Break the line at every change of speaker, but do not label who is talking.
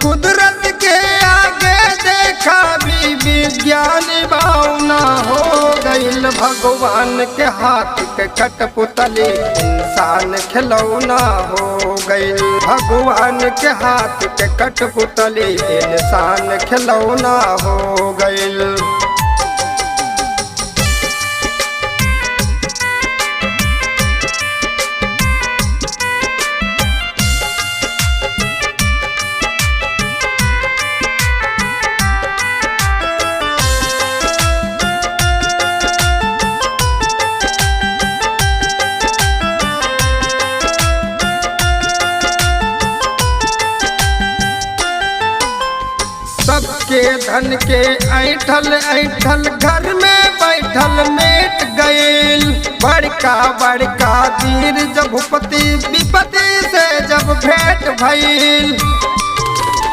कुदरत के आगे देखा भी विज्ञान भावना हो गईल। भगवान के हाथ के कठपुतली इंसान खिलौना हो गईल। भगवान के हाथ के कठपुतली इंसान खिलौना हो गईल। सबके धन के ऐठल ऐठल घर में बैठल मिट गईल। बड़का बड़का वीर जब भूपति विपत्ति से जब भेंट भइल।